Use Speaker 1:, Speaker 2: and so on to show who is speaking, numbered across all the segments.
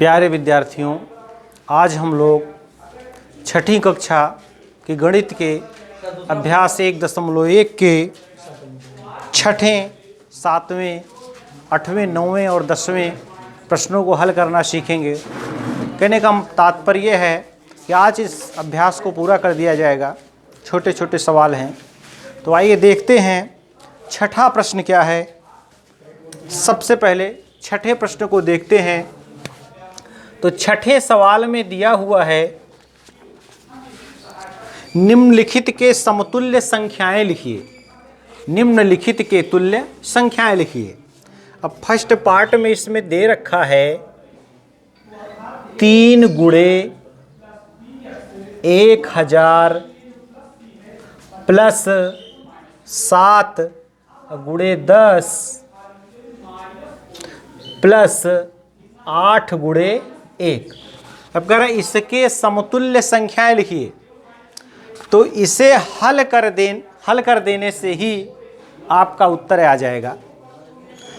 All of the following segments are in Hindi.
Speaker 1: प्यारे विद्यार्थियों, आज हम लोग छठी कक्षा के गणित के अभ्यास 1.1 के छठें, सातवें, आठवें, नौवें और 10वें प्रश्नों को हल करना सीखेंगे। कहने का तात्पर्य है कि आज इस अभ्यास को पूरा कर दिया जाएगा। छोटे छोटे सवाल हैं, तो आइए देखते हैं छठा प्रश्न क्या है। सबसे पहले छठे प्रश्न को देखते हैं। तो छठे सवाल में दिया हुआ है, निम्नलिखित के समतुल्य संख्याएं लिखिए। निम्नलिखित के तुल्य संख्याएं लिखिए। अब फर्स्ट पार्ट में इसमें दे रखा है 3 गुणे 1000 प्लस 7 गुणे 10 प्लस 8 गुणे 1। अब कह रहा है इसके समतुल्य संख्याएं लिखिए। तो इसे हल कर देने से ही आपका उत्तर आ जाएगा।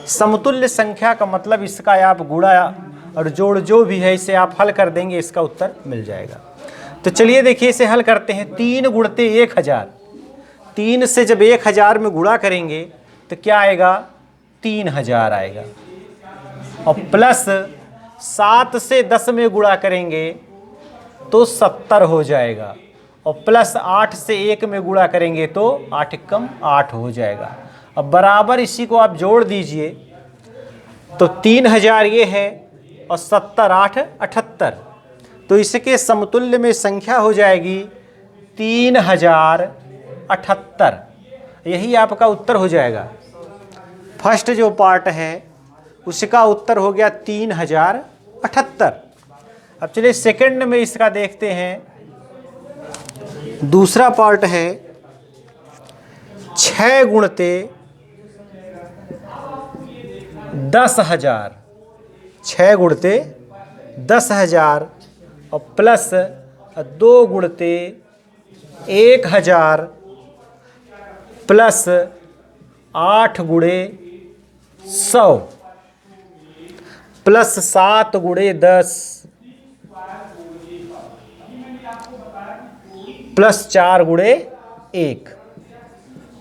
Speaker 1: समतुल्य संख्या का मतलब इसका आप गुणा और जोड़ जो भी है इसे आप हल कर देंगे, इसका उत्तर मिल जाएगा। तो चलिए देखिए, इसे हल करते हैं। 3 गुणते 1000, 3 से जब 1000 में गुणा करेंगे तो क्या आएगा? 3000 आएगा। और प्लस 7 से 10 में गुणा करेंगे तो 70 हो जाएगा। और प्लस 8 से 1 में गुणा करेंगे तो 8 कम 8 हो जाएगा। अब बराबर इसी को आप जोड़ दीजिए तो 3000 ये है और 70 8 78। तो इसके समतुल्य में संख्या हो जाएगी 3078। यही आपका उत्तर हो जाएगा। फर्स्ट जो पार्ट है उसका उत्तर हो गया 3078। अब चलिए सेकंड में इसका देखते हैं। दूसरा पार्ट है 6 गुणते 10,000, 6 गुणते 10,000 और प्लस 2 गुणते 1000 प्लस 8 गुणे 100 प्लस 7 गुणे 10 प्लस 4 गुणे 1।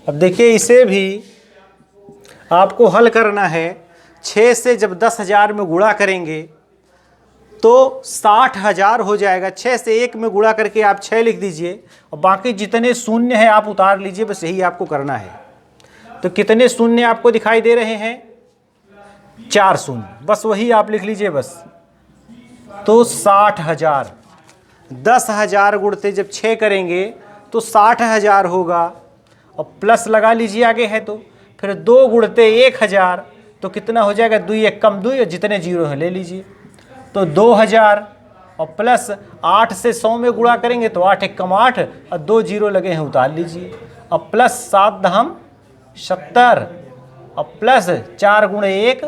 Speaker 1: अब देखिए, इसे भी आपको हल करना है। 6 से जब 10,000 में गुणा करेंगे तो 60,000 हो जाएगा। 6 से 1 में गुणा करके आप 6 लिख दीजिए और बाकी जितने शून्य हैं आप उतार लीजिए। बस यही आपको करना है। तो कितने शून्य आपको दिखाई दे रहे हैं? 4 शून्य, बस वही आप लिख लीजिए बस। तो 60,000। 10,000 गुणते जब 6 करेंगे तो 60,000 होगा। और प्लस लगा लीजिए आगे है तो। फिर 2 गुणते 1000 तो कितना हो जाएगा? 2 1 कम 2 और जितने जीरो हैं ले लीजिए। तो 2000 और प्लस 8 से 100 में गुणा करेंगे तो 8 1 कम 8 और 2 जीरो लगे हैं उतार लीजिए। और प्लस 7 दहम 70 और प्लस 4 गुणे 1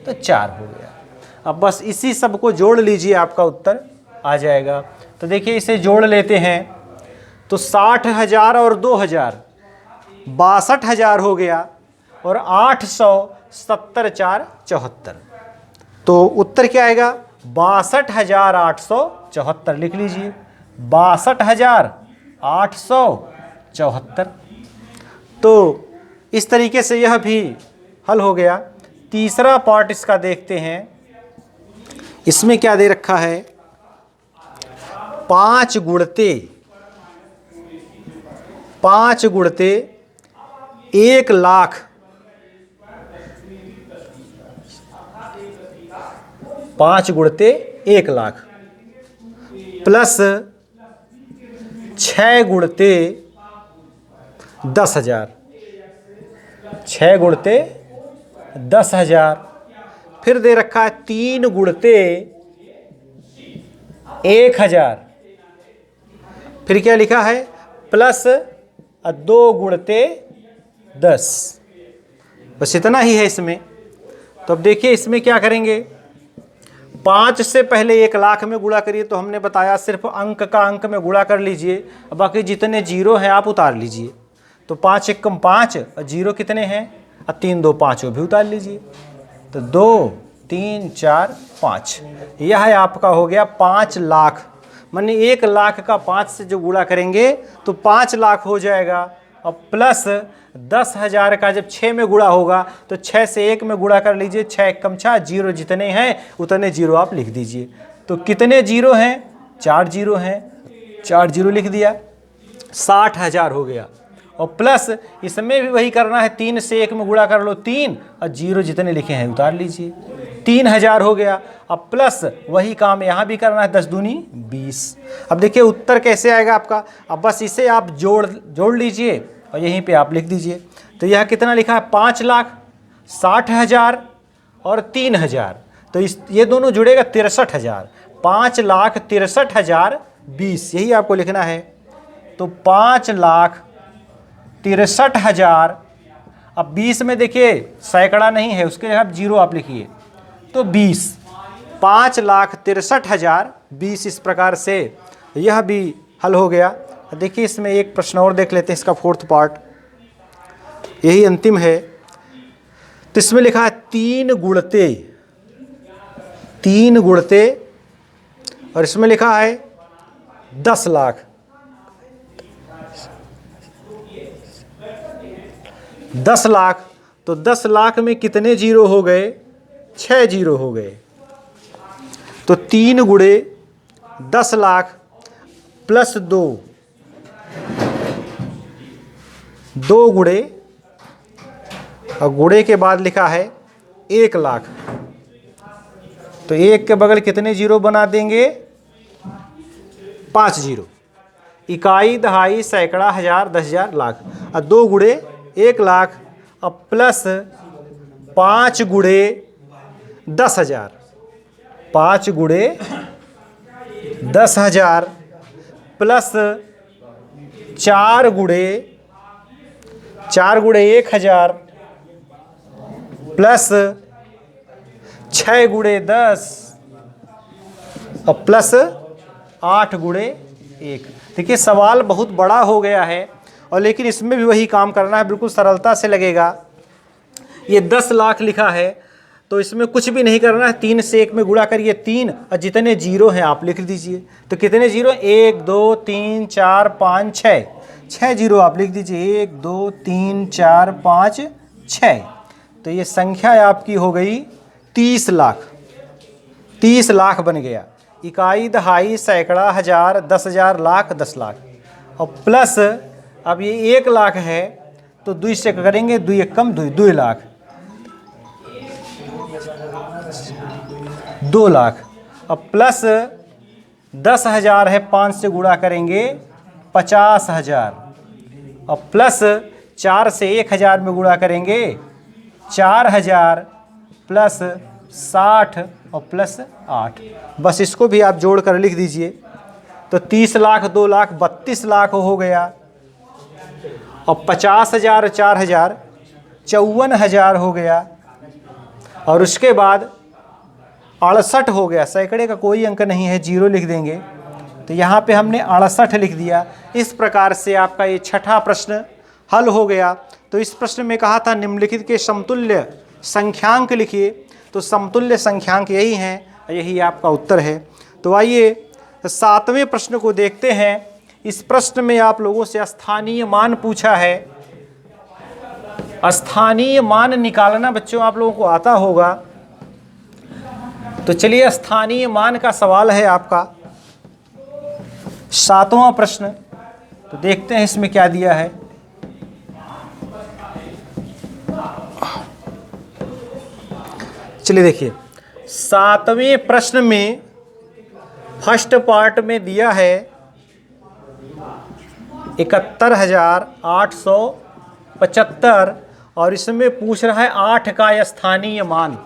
Speaker 1: तो 4 हो गया। अब बस इसी सब को जोड़ लीजिए, आपका उत्तर आ जाएगा। तो देखिए, इसे जोड़ लेते हैं तो 60,000 और 2000 62,000 हो गया और 870 4 74। तो उत्तर क्या आएगा? 62,874 लिख लीजिए। 62,874। तो इस तरीके से यह भी हल हो गया। तीसरा पार्ट इसका देखते हैं। इसमें क्या दे रखा है? 5 गुणते 1 लाख 5 गुणते 1 लाख प्लस 6 गुणते 10,000, 6 गुणते 10,000। फिर दे रखा है 3 गुणते 1000। फिर क्या लिखा है? प्लस 2 गुणते 10। बस इतना ही है इसमें। तो अब देखिए, इसमें क्या करेंगे? 5 से पहले 1 लाख में गुणा करिए। तो हमने बताया सिर्फ अंक का अंक में गुणा कर लीजिए, बाकी जितने जीरो हैं आप उतार लीजिए। तो 5 1 कम 5 और जीरो कितने हैं? और 3 2 5 वो भी उतार लीजिए। तो 2 3 4 5, यह है आपका हो गया 5 लाख। माने 1 लाख का 5 से जो गुणा करेंगे तो 5 लाख हो जाएगा, और प्लस 10,000 का जब 6 में गुणा होगा तो 6 से 1 में गुणा कर लीजिए, 6 एकम 6, जीरो जितने हैं उतने जीरो आप लिख दीजिए। तो कितने जीरो हैं? 4 जीरो हैं, 4 जीरो लिख दिया, 60,000 हो गया। और प्लस इसमें भी वही करना है, 3 से 1 में गुणा कर लो 3, और जीरो जितने लिखे हैं उतार लीजिए, 3,000 हो गया। अब प्लस वही काम यहाँ भी करना है, 10 दूनी 20। अब देखिए उत्तर कैसे आएगा आपका, अब बस इसे आप जोड़ लीजिए और यहीं पे आप लिख दीजिए। तो यह कितना लिखा है? 5,60,000 और 3,000, तो ये दोनों जुड़ेगा 63,000। 5,63,020 यही आपको लिखना है। तो 5,63,000, अब 20 में देखिए सैकड़ा नहीं है, उसके जगह जीरो आप लिखिए, तो 20, 5,63,020। इस प्रकार से यह भी हल हो गया। देखिए इसमें एक प्रश्न और देख लेते हैं, इसका 4th पार्ट, यही अंतिम है। तो इसमें लिखा है 3 गुणते, और इसमें लिखा है 10 लाख। 10 लाख, तो 10 लाख में कितने जीरो हो गए? 6 जीरो हो गए। तो 3 गुणे 10 लाख प्लस 2 गुणे, और गुणे के बाद लिखा है 1 लाख। तो 1 के बगल कितने जीरो बना देंगे? 5 जीरो। इकाई, दहाई, सैकड़ा, हजार, 10,000, लाख। और 2 गुणे 1 लाख, अब प्लस 5 गुणे 10,000, 5 गुणे 10,000 प्लस 4 गुणे 1,000 प्लस 6 गुणे 10 और प्लस 8 गुणे 1। देखिए सवाल बहुत बड़ा हो गया है, और लेकिन इसमें भी वही काम करना है, बिल्कुल सरलता से लगेगा। ये 10 लाख लिखा है, तो इसमें कुछ भी नहीं करना है, 3 से 1 में गुणा करिए 3, और जितने जीरो हैं आप लिख दीजिए। तो कितने जीरो? 1 2 3 4 5 6, 6 जीरो आप लिख दीजिए, 1 2 3 4 5 6। तो ये संख्या आपकी हो गई 30 लाख। 30 लाख बन गया। इकाई, दहाई, सैकड़ा, हजार, 10,000, लाख, 10 लाख। और प्लस अब ये 1 लाख है, तो 2 से करेंगे, 2 एकम 2, 2 लाख, 2 लाख। अब प्लस 10,000 है, 5 से गुणा करेंगे 50,000, और प्लस 4 से 1,000 में गुणा करेंगे 4,000 प्लस 60 और प्लस 8। बस इसको भी आप जोड़ कर लिख दीजिए। तो 30 लाख 2 लाख 32 लाख हो गया, और 50,000 और 4,000 54,000 हो गया, और उसके बाद 68 हो गया। सैकड़े का कोई अंक नहीं है, जीरो लिख देंगे। तो यहाँ पे हमने 68 लिख दिया। इस प्रकार से आपका ये 6ठा प्रश्न हल हो गया। तो इस प्रश्न में कहा था निम्नलिखित के समतुल्य संख्यांक लिखिए, तो समतुल्य संख्यांक यही हैं, यही आपका उत्तर है। तो आइए 7वें प्रश्न को देखते हैं। इस प्रश्न में आप लोगों से स्थानीय मान पूछा है। स्थानीय मान निकालना बच्चों आप लोगों को आता होगा। तो चलिए स्थानीय मान का सवाल है आपका 7वां प्रश्न। तो देखते हैं इसमें क्या दिया है। चलिए देखिए 7वें प्रश्न में फर्स्ट पार्ट में दिया है 71,875, और इसमें पूछ रहा है 8 का स्थानीय मान।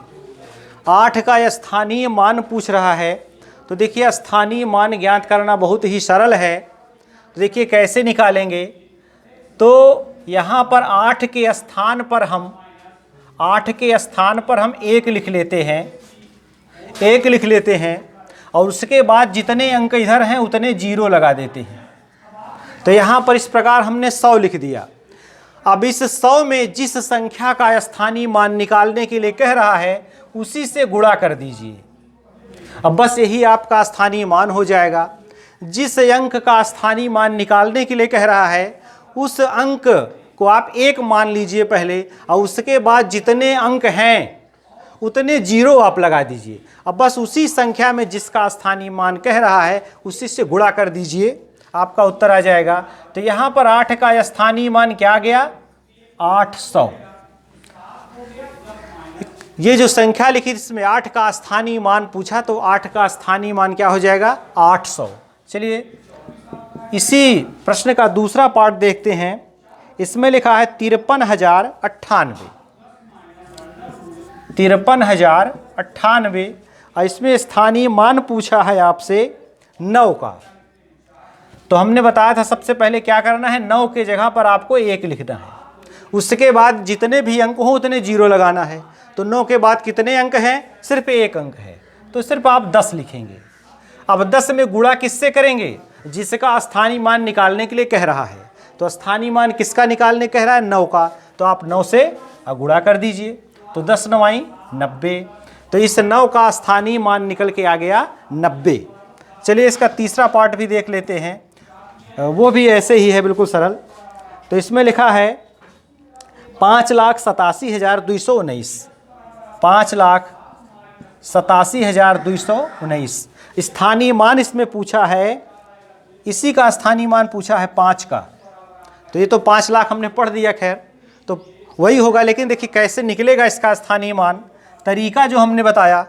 Speaker 1: 8 का स्थानीय मान पूछ रहा है। तो देखिए स्थानीय मान ज्ञात करना बहुत ही सरल है। तो देखिए कैसे निकालेंगे। तो यहाँ पर 8 के स्थान पर हम 1 लिख लेते हैं, 1 लिख लेते हैं, और उसके बाद जितने अंक इधर हैं उतने जीरो लगा देते हैं। तो यहाँ पर इस प्रकार हमने 100 लिख दिया। अब इस 100 में जिस संख्या का स्थानीय मान निकालने के लिए कह रहा है उसी से गुणा कर दीजिए। अब बस यही आपका स्थानीय मान हो जाएगा। जिस अंक का स्थानीय मान निकालने के लिए कह रहा है, उस अंक को आप 1 मान लीजिए पहले, और उसके बाद जितने अंक हैं उतने 0 आप लगा दीजिए। अब बस उसी संख्या में जिसका स्थानीय मान कह रहा है उसी से गुणा कर दीजिए, आपका उत्तर आ जाएगा। तो यहाँ पर 8 का स्थानीय मान क्या आ गया? 800। ये जो संख्या लिखी इसमें 8 का स्थानीय मान पूछा, तो 8 का स्थानीय मान क्या हो जाएगा? 800। चलिए इसी प्रश्न का दूसरा पार्ट देखते हैं। इसमें लिखा है 53,098। 53,098 और इसमें स्थानीय मान पूछा है आपसे 9 का। तो हमने बताया था सबसे पहले क्या करना है, 9 के जगह पर आपको 1 लिखना है। उसके बाद जितने भी अंक हो उतने 0 लगाना है। तो 9 के बाद कितने अंक हैं? सिर्फ 1 अंक है, तो सिर्फ आप 10 लिखेंगे। अब 10 में गुणा किससे करेंगे? जिसका स्थानीय मान निकालने के लिए कह रहा है। तो स्थानीय मान किसका निकालने कह रहा है? 9 का। तो आप 9 से गुणा कर दीजिए। तो 10 9 90। तो इस 9 का स्थानीय मान निकल के आ गया 90। चलिए इसका तीसरा पार्ट भी देख लेते हैं, वो भी ऐसे ही है, बिल्कुल सरल। तो इसमें लिखा है 5,87,219। 5,87,219 स्थानीय मान इसमें पूछा है। इसी का स्थानीय मान पूछा है 5 का। तो ये तो 5 लाख हमने पढ़ दिया, खैर तो वही होगा। लेकिन देखिए कैसे निकलेगा इसका स्थानीय मान, तरीका जो हमने बताया।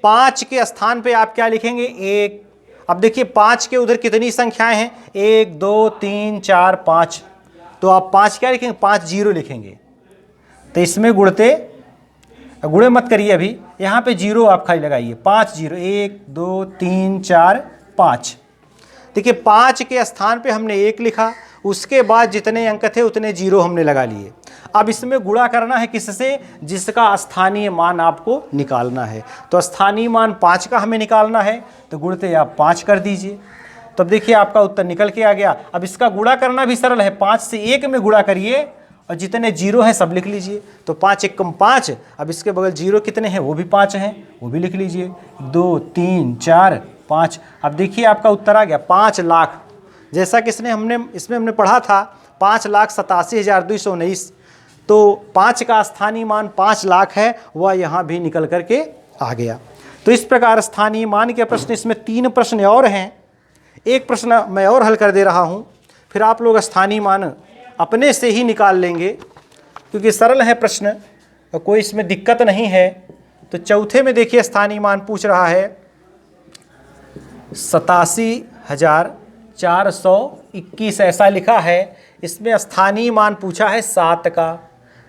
Speaker 1: 5 के स्थान पे आप क्या लिखेंगे? 1। अब देखिए 5 के उधर कितनी संख्याएं हैं? 1 2 3 4 5। तो आप 5 क्या लिखेंगे? 5 0 लिखेंगे। तो इसमें गुणे मत करिए अभी, यहाँ पे 0 आप खाली लगाइए। 5 0 1 2 3 4 5। देखिए 5 के स्थान पे हमने 1 लिखा, उसके बाद जितने अंक थे उतने 0 हमने लगा लिए। अब इसमें गुणा करना है किससे? जिसका स्थानीय मान आपको निकालना है। तो स्थानीय मान 5 का हमें निकालना है, तो गुणते आप 5 कर दीजिए। तब देखिए आपका उत्तर निकल के आ गया। अब इसका गुणा करना भी सरल है, 5 से 1 में गुणा करिए और जितने 0 हैं सब लिख लीजिए। तो 5 1 5। अब इसके बगल 0 कितने हैं? वो भी 5 हैं, वो भी लिख लीजिए। 2 3 4 5। अब देखिए आपका उत्तर आ गया 5 लाख। जैसा कि इसमें हमने पढ़ा था 5,87,219। तो 5 का स्थानीय मान 5 लाख है, वह यहाँ भी निकल करके आ गया। तो इस प्रकार स्थानीय मान के प्रश्न, इसमें 3 प्रश्न और हैं। एक प्रश्न मैं और हल कर दे रहा हूँ, फिर आप लोग स्थानीय मान अपने से ही निकाल लेंगे, क्योंकि सरल है प्रश्न, कोई इसमें दिक्कत नहीं है। तो चौथे में देखिए स्थानीय मान पूछ रहा है 87,421 ऐसा लिखा है। इसमें स्थानीय मान पूछा है 7 का।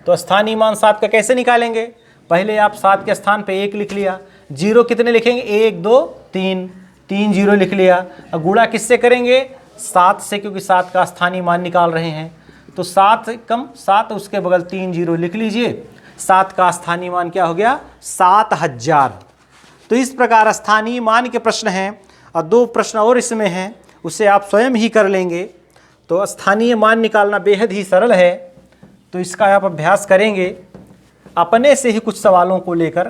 Speaker 1: तो स्थानीय मान 7 का कैसे निकालेंगे? पहले आप 7 के स्थान पे 1 लिख लिया। 0 कितने लिखेंगे? 1 2 3 3 0 लिख लिया। और गुणा किससे करेंगे? 7 से, क्योंकि 7 का स्थानीय मान निकाल रहे हैं। तो 7 कम 7, उसके बगल 3 0 लिख लीजिए। 7 का स्थानीय मान क्या हो गया? 7,000। तो इस प्रकार स्थानीय मान के प्रश्न हैं, और 2 प्रश्न और इसमें हैं, उसे आप स्वयं ही कर लेंगे। तो स्थानीय मान निकालना बेहद ही सरल है। तो इसका आप अभ्यास करेंगे अपने से ही कुछ सवालों को लेकर,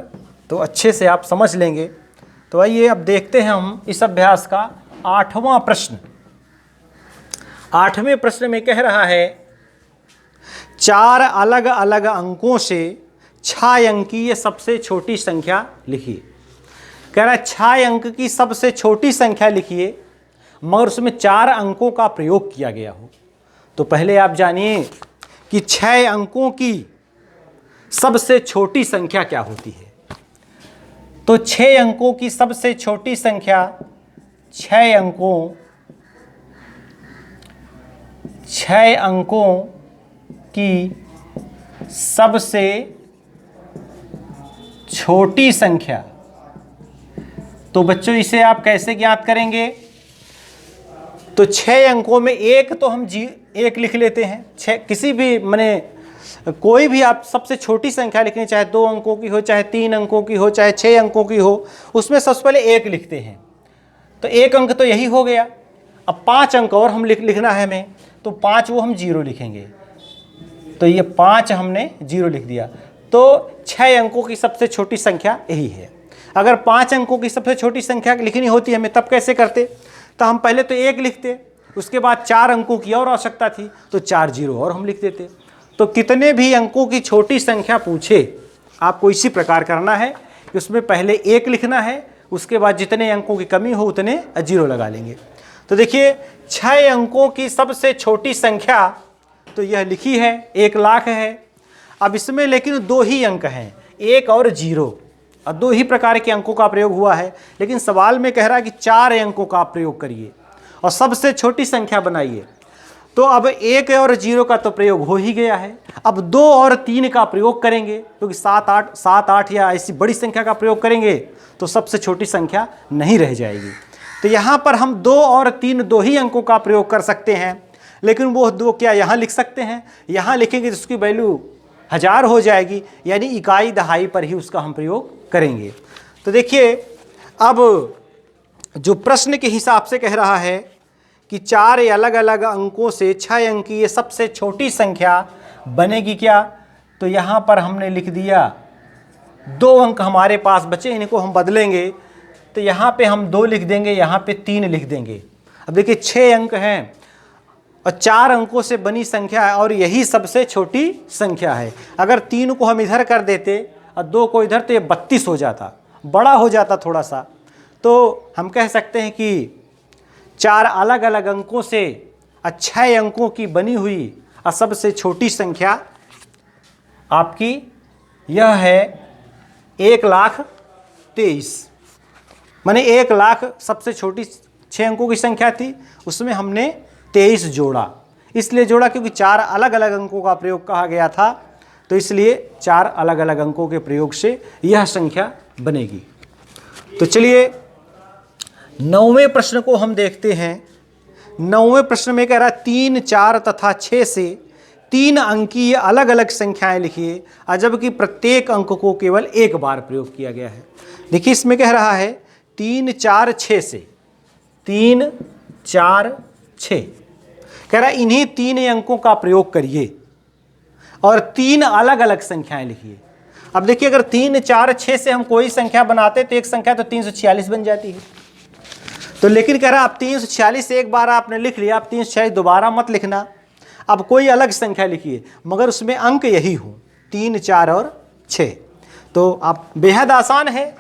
Speaker 1: तो अच्छे से आप समझ लेंगे। तो आइए अब देखते हैं हम इस अभ्यास का 8वां प्रश्न। 8वें प्रश्न में कह रहा है 4 अलग अलग अंकों से 6 अंकीय सबसे छोटी संख्या लिखिए। कह रहा है 6 अंक की सबसे छोटी संख्या लिखिए, मगर उसमें 4 अंकों का प्रयोग किया गया हो। तो पहले आप जानिए कि 6 अंकों की सबसे छोटी संख्या क्या होती है। तो 6 अंकों की सबसे छोटी संख्या, 6 अंकों की सबसे छोटी संख्या। तो बच्चों इसे आप कैसे ज्ञात करेंगे? तो 6 अंकों में एक तो हम 1 लिख लेते हैं। 6 किसी भी कोई भी आप सबसे छोटी संख्या लिखें, चाहे 2 अंकों की हो, चाहे 3 अंकों की हो, चाहे 6 अंकों की हो, उसमें सबसे पहले 1 लिखते हैं। तो 1 अंक तो यही हो गया। अब 5 अंक और हम लिखना है हमें, तो 5 वो हम 0 लिखेंगे। तो ये 5 हमने 0 लिख दिया। तो 6 अंकों की सबसे छोटी संख्या यही है। अगर 5 अंकों की सबसे छोटी संख्या लिखनी होती हमें तब कैसे करते? तो हम पहले तो 1 लिखते, उसके बाद 4 अंकों की और आवश्यकता थी तो 4 जीरो और हम लिख देते। तो कितने भी अंकों की छोटी संख्या पूछे आपको इसी प्रकार करना है कि उसमें पहले 1 लिखना है, उसके बाद जितने अंकों की कमी हो उतने जीरो लगा लेंगे। तो देखिए 6 अंकों की सबसे छोटी संख्या तो यह लिखी है, 1 लाख है। अब इसमें लेकिन 2 ही अंक हैं, 1 और 0, और 2 ही प्रकार के अंकों का प्रयोग हुआ है। लेकिन सवाल में कह रहा है कि 4 अंकों का आप प्रयोग करिए और सबसे छोटी संख्या बनाइए। तो अब 1 और 0 का तो प्रयोग हो ही गया है, अब 2 और 3 का प्रयोग करेंगे, क्योंकि 7 8 या ऐसी बड़ी संख्या का प्रयोग करेंगे तो सबसे छोटी संख्या नहीं रह जाएगी। तो यहाँ पर हम 2 और 3 2 ही अंकों का प्रयोग कर सकते हैं, लेकिन वो 2 क्या यहाँ लिख सकते हैं? यहाँ लिखेंगे तो उसकी वैल्यू 1000 हो जाएगी, यानी इकाई दहाई पर ही उसका हम प्रयोग करेंगे। तो देखिए अब जो प्रश्न के हिसाब से कह रहा है कि 4 अलग अलग अंकों से 6 अंकीय सबसे छोटी संख्या बनेगी क्या? तो यहाँ पर हमने लिख दिया 2 अंक हमारे पास बचे, इनको हम बदलेंगे। तो यहाँ पे हम 2 लिख देंगे, यहाँ पे 3 लिख देंगे। अब देखिए 6 अंक हैं और 4 अंकों से बनी संख्या है और यही सबसे छोटी संख्या है। अगर 3 को हम इधर कर देते और 2 को इधर तो ये 32 हो जाता, बड़ा हो जाता थोड़ा सा। तो हम कह सकते हैं कि 4 अलग अलग अंकों से 6 अंकों की बनी हुई और सबसे छोटी संख्या आपकी यह है 1,23,000। माने 1 लाख सबसे छोटी 6 अंकों की संख्या थी, उसमें हमने 23 जोड़ा। इसलिए जोड़ा क्योंकि 4 अलग अलग अंकों का प्रयोग कहा गया था, तो इसलिए 4 अलग अलग अंकों के प्रयोग से यह संख्या बनेगी। तो चलिए 9वें प्रश्न को हम देखते हैं। 9वें प्रश्न में कह रहा है 3, 4 तथा 6 से 3 अंकीय अलग अलग संख्याएं लिखिए, जबकि प्रत्येक अंक को केवल एक बार प्रयोग किया गया है। देखिए इसमें कह रहा है 3, 4, 6 से 3, 4, 6 कह रहा है इन्हीं 3 अंकों का प्रयोग करिए और 3 अलग अलग संख्याएं लिखिए। अब देखिए अगर 3, 4, 6 से हम कोई संख्या बनाते तो एक संख्या तो 346 बन जाती है। तो लेकिन कह रहा आप 346 एक बार आपने लिख लिया, आप 346 दोबारा मत लिखना, अब कोई अलग संख्या लिखिए मगर उसमें अंक यही हो 3, 4 और 6। तो आप बेहद आसान है,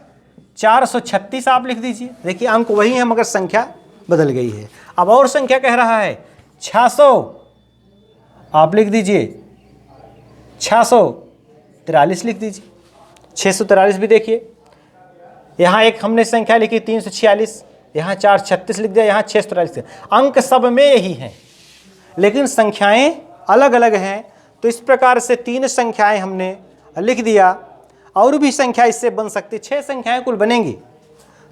Speaker 1: 436 आप लिख दीजिए। देखिए अंक वही है मगर संख्या बदल गई है। अब और संख्या कह रहा है 600, आप लिख दीजिए 643 लिख दीजिए। 643 भी देखिए, यहाँ एक हमने संख्या लिखी 346, यहाँ 436 लिख दिया, यहाँ 643। अंक सब में यही हैं लेकिन संख्याएं अलग अलग हैं। तो इस प्रकार से 3 संख्याएं हमने लिख दिया, और भी संख्या इससे बन सकती, 6 संख्याएं कुल बनेंगी।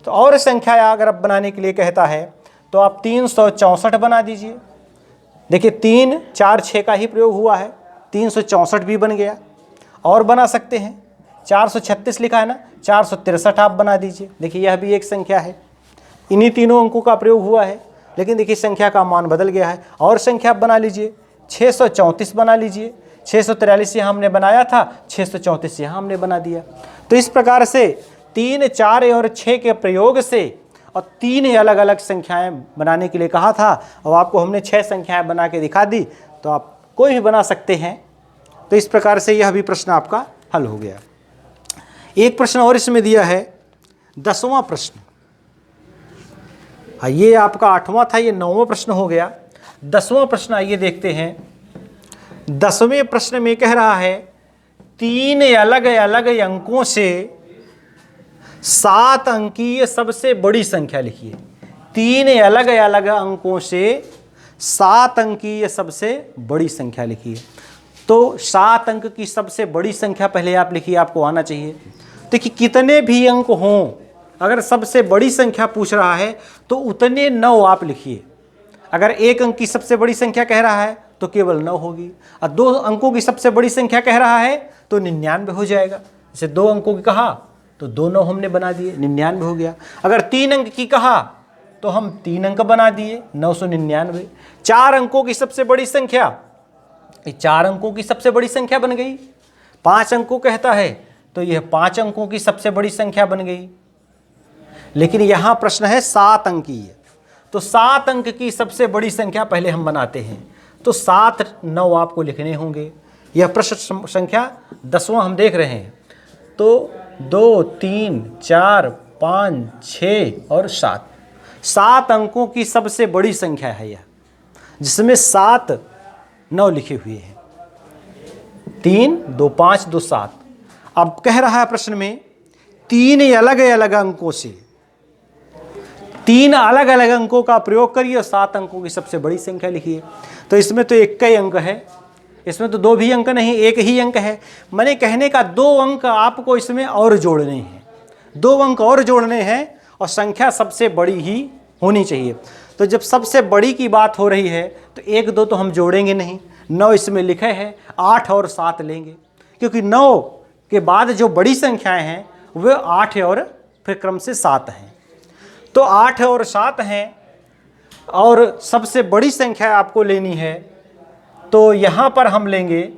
Speaker 1: तो और संख्या अगर आप बनाने के लिए कहता है तो आप 364 बना दीजिए। देखिए 3, 4, 6 का ही प्रयोग हुआ है, 364 भी बन गया। और बना सकते हैं, 436 लिखा है ना, 463 आप बना दीजिए। देखिए यह भी एक संख्या है, इन्हीं तीनों अंकों का प्रयोग हुआ है, लेकिन देखिए संख्या का मान बदल गया है। और संख्या बना लीजिए, 634 बना लीजिए। 643 यहाँ हमने बनाया था, 634 यहाँ हमने बना दिया। तो इस प्रकार से 3, 4 और 6 के प्रयोग से और 3 अलग अलग संख्याएं बनाने के लिए कहा था, और आपको हमने 6 संख्याएं बना के दिखा दी, तो आप कोई भी बना सकते हैं। तो इस प्रकार से यह भी प्रश्न आपका हल हो गया। एक प्रश्न और इसमें दिया है, 10वां प्रश्न। ये आपका 8वां था, ये 9वां प्रश्न हो गया। 10वां प्रश्न आइए देखते हैं। 10वें प्रश्न में कह रहा है 3 अलग अलग अंकों से 7 अंकीय सबसे बड़ी संख्या लिखिए। 3 अलग अलग अंकों से 7 अंकीय सबसे बड़ी संख्या लिखिए। तो 7 अंक की सबसे बड़ी संख्या पहले आप लिखिए, आपको आना चाहिए। देखिए कितने भी अंक हों, अगर सबसे बड़ी संख्या पूछ रहा है तो उतने 9 आप लिखिए। अगर 1 अंक की सबसे बड़ी संख्या कह रहा है तो केवल 9 होगी, और 2 अंकों की सबसे बड़ी संख्या कह रहा है तो 99 हो जाएगा। जैसे 2 अंकों की कहा तो 2 9 हमने बना दिए, 99 हो गया। अगर 3 अंक की कहा तो हम 3 अंक बना दिए, 999। 4 अंकों की सबसे बड़ी संख्या, 4 अंकों की सबसे बड़ी संख्या बन गई। 5 अंकों कहता है तो यह 5 अंकों की सबसे बड़ी संख्या बन गई। लेकिन यहाँ प्रश्न है 7 अंकीय, तो 7 अंक की सबसे बड़ी संख्या पहले हम बनाते हैं। तो 7 9 आपको लिखने होंगे। यह प्रश्न संख्या 10वां हम देख रहे हैं। तो 2 3 4 5 6 और 7, 7 अंकों की सबसे बड़ी संख्या है यह, जिसमें 7 9 लिखे हुए हैं। 3 2 5 2 7। अब कह रहा है प्रश्न में 3 अलग अलग अंकों से, 3 अलग अलग अंकों का प्रयोग करिए और 7 अंकों की सबसे बड़ी संख्या लिखिए। तो इसमें तो एक ही अंक है, इसमें तो 2 भी अंक नहीं, एक ही अंक है। मैंने कहने का 2 अंक आपको इसमें और जोड़ने हैं, 2 अंक और जोड़ने हैं और संख्या सबसे बड़ी ही होनी चाहिए। तो जब सबसे बड़ी की बात हो रही है तो 1 2 तो हम जोड़ेंगे नहीं, 9 इसमें लिखे हैं, 8 और 7 लेंगे, क्योंकि 9 के बाद जो बड़ी संख्याएं हैं वे 8 और फिर क्रम से 7 हैं। तो 8 और 7 हैं और सबसे बड़ी संख्या आपको लेनी है। तो यहाँ पर हम लेंगे,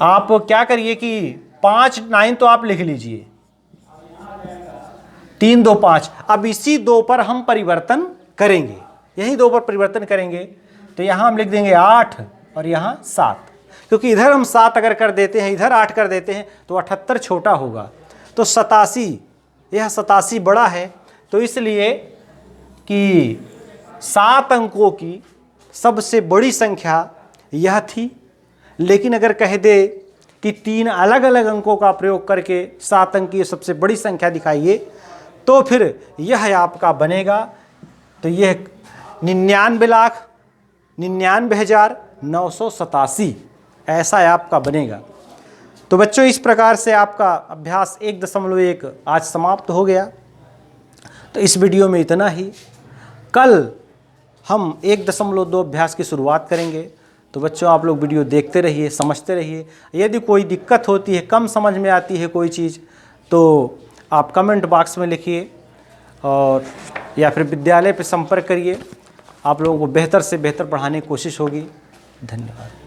Speaker 1: आप क्या करिए कि 5 9 तो आप लिख लीजिए, 3 2 5। अब इसी 2 पर हम परिवर्तन करेंगे, यही 2 पर परिवर्तन करेंगे। तो यहाँ हम लिख देंगे 8 और यहाँ 7, क्योंकि इधर हम 7 अगर कर देते हैं, इधर 8 कर देते हैं तो 78 छोटा होगा। तो 87, यह 87 बड़ा है। तो इसलिए कि 7 अंकों की सबसे बड़ी संख्या यह थी। लेकिन अगर कह दे कि 3 अलग अलग अंकों का प्रयोग करके 7 अंक की सबसे बड़ी संख्या दिखाइए, तो फिर यह आपका बनेगा। तो यह 99,99,987 ऐसा आपका बनेगा। तो बच्चों, इस प्रकार से आपका अभ्यास 1.1 आज समाप्त हो गया। तो इस वीडियो में इतना ही। कल हम 1.2 अभ्यास की शुरुआत करेंगे। तो बच्चों, आप लोग वीडियो देखते रहिए, समझते रहिए। यदि कोई दिक्कत होती है, कम समझ में आती है कोई चीज़, तो आप कमेंट बॉक्स में लिखिए और या फिर विद्यालय पर संपर्क करिए। आप लोगों को बेहतर से बेहतर पढ़ाने की कोशिश होगी। धन्यवाद।